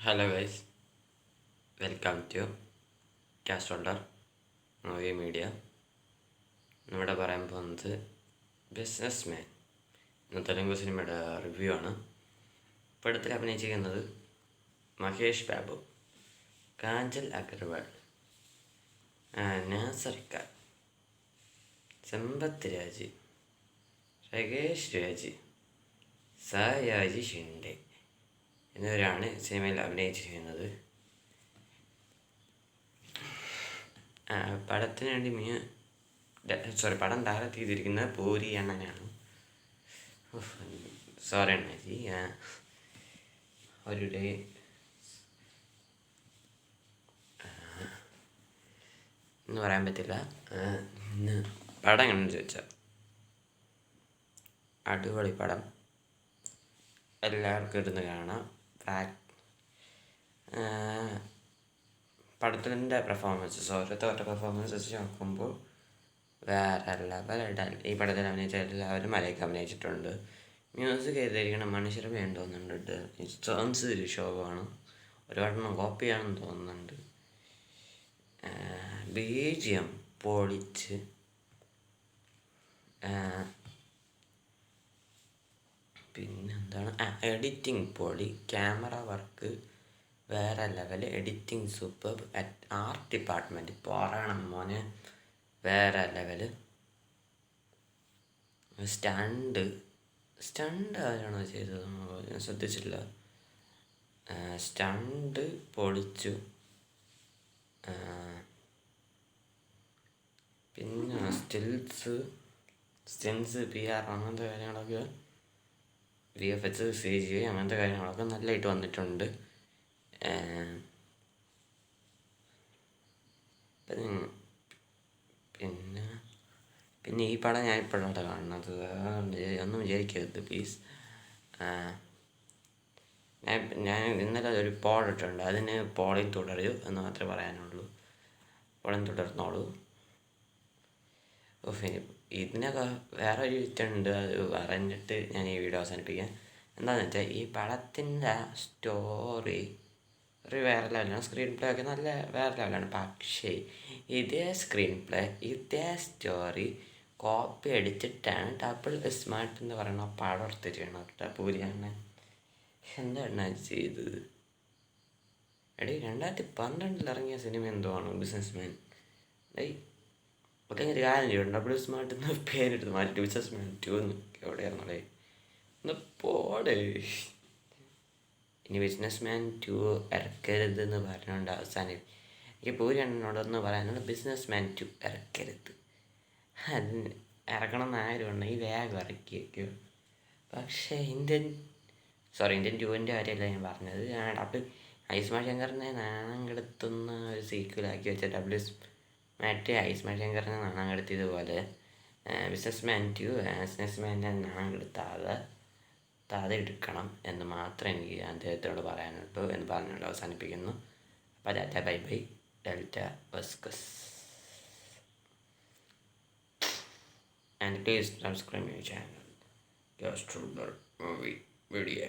Hello guys, welcome to cast holder movie media. ഇവിടെ പറയാൻ പോകുന്നത് ബിസിനസ് മാൻ എന്ന തെലുങ്ക് സിനിമയുടെ റിവ്യൂ ആണ്. പടത്തിൽ അഭിനയിച്ചിരിക്കുന്നത് മഹേഷ് ബാബു, കാജൽ അഗർവാൾ, നാസറിക്ക, സമ്പത്ത് രാജ്, രകേഷ് രാജ്, സായാജി ഷിൻഡെ എന്നിവരാണ് സിനിമയിൽ അഭിനയിച്ചിരിക്കുന്നത്. പടത്തിന് വേണ്ടി പടം ഡയറക്റ്റ് ചെയ്തിരിക്കുന്നത് പൂരി അണ്ണനാണ്. സോറി അണ്ണാജി, അവരുടെ എന്ന് പറയാൻ പറ്റില്ല. പടം എങ്ങനെയെന്ന് ചോദിച്ചാൽ അടിപൊളി പടം, എല്ലാവർക്കും ഇരുന്ന് കാണാം. പടത്തിൻ്റെ പെർഫോമൻസസ്, ഓരോരുത്തരുടെ പെർഫോമൻസസ് നോക്കുമ്പോൾ വേറെ ലെവൽ. ഈ പടത്തിൽ അഭിനയിച്ച എല്ലാവരും മലയൊക്കെ അഭിനയിച്ചിട്ടുണ്ട്. മ്യൂസിക് ചെയ്തിരിക്കണം മനുഷ്യർ തോന്നുന്നുണ്ട്. സോങ്സ് ഒരു ഷോവാണ്, ഒരുപാടെണ്ണം കോപ്പിയാണെന്ന് തോന്നുന്നുണ്ട്. BGM പൊളിച്ച്, പിന്നെന്താണ്, എഡിറ്റിംഗ് പൊളി, ക്യാമറ വർക്ക് വേറെ level, editing super, art department പറയണം മോനെ വേറെ ലെവൽ. സ്റ്റണ്ട് ആരാണോ ചെയ്തത് ഞാൻ ശ്രദ്ധിച്ചില്ല. സ്റ്റണ്ട് പൊളിച്ചു. പിന്നെ സ്റ്റെൻസ് PR അങ്ങനത്തെ കാര്യങ്ങളൊക്കെ, VFX CGI അങ്ങനത്തെ കാര്യങ്ങളൊക്കെ നല്ലതായിട്ട് വന്നിട്ടുണ്ട്. പിന്നെ ഈ പടം ഞാൻ ഇപ്പോഴാണ് കാണുന്നത്, ഒന്നും വിചാരിക്കരുത് പ്ലീസ്. ഞാൻ ഇന്നലെ ഒരു പോൾ ഇട്ടിട്ടുണ്ട്, അതിന് പോളിൽ തുടരൂ എന്ന് മാത്രമേ പറയാനുള്ളൂ. പോളിൽ തുടർന്നോളൂ. ഇതിനൊക്കെ വേറെ ഒരു വിറ്റുണ്ട്, അത് പറഞ്ഞിട്ട് ഞാൻ ഈ വീഡിയോ അവസാനിപ്പിക്കാം. എന്താണെന്ന് വെച്ചാൽ ഈ പടത്തിൻ്റെ സ്റ്റോറി ഒരു വേറെ ലെവലാണ്, സ്ക്രീൻ പ്ലേ ഒക്കെ നല്ല വേറെ ലെവലാണ്. പക്ഷേ ഇതേ സ്ക്രീൻ പ്ലേ, ഇതേ സ്റ്റോറി കോപ്പി അടിച്ചിട്ടാണ് ഡബിൾ സ്മാർട്ട് എന്ന് പറയുന്ന പടം എടുത്തിരിക്കണം. പൂരിയാണ് എന്താണ് ചെയ്തത്? 2012 ഇറങ്ങിയ സിനിമ എന്തുവാണ് ബിസിനസ് മാൻ. അല്ലെങ്കിൽ ഒരു കാര്യം ചെയ്യണം, ഡബിൾ സ്മാർട്ട് എന്ന് പേരെടുത്ത് മാറ്റി ബിസിനസ് മാൻ 2 എവിടെയായിരുന്നല്ലേ ഒന്ന് പോടെ. ഇനി ബിസിനസ് മാൻ 2 ഇറക്കരുത് എന്ന് പറഞ്ഞുകൊണ്ട് അവസാനം എനിക്ക് പൂരി അണ്ണനോടൊന്ന് പറയാനുണ്ട്, ബിസിനസ് മാൻ 2 ഇറക്കരുത്. അത് ഇറക്കണം എന്നായിരുന്നുണ്ടെങ്കിൽ വേഗം ഇറക്കി വയ്ക്കുക. പക്ഷേ ഇന്ത്യൻ 2ൻ്റെ കാര്യമല്ല ഞാൻ പറഞ്ഞത്. ഡബിൾ ഐസ്മാ ശങ്കറിനെ നാണം കെടുത്തുന്ന ഒരു സീക്വലാക്കി വെച്ച മറ്റേ ഐസ്മാ ശങ്കറിനെ നാണം കെടുത്തിയതുപോലെ ബിസിനസ് മാൻ 2 ബിസിനസ് മാൻ്റെ നാണം കെടുത്താതെ എടുക്കണം എന്ന് മാത്രമേ എനിക്ക് അദ്ദേഹത്തോട് പറയാനുള്ളൂ എന്ന് പറഞ്ഞുകൊണ്ട് അവസാനിപ്പിക്കുന്നു. അപ്പോൾ tata bye bye, Delta Vasquez. And please subscribe my channel, Castrol Movie Media.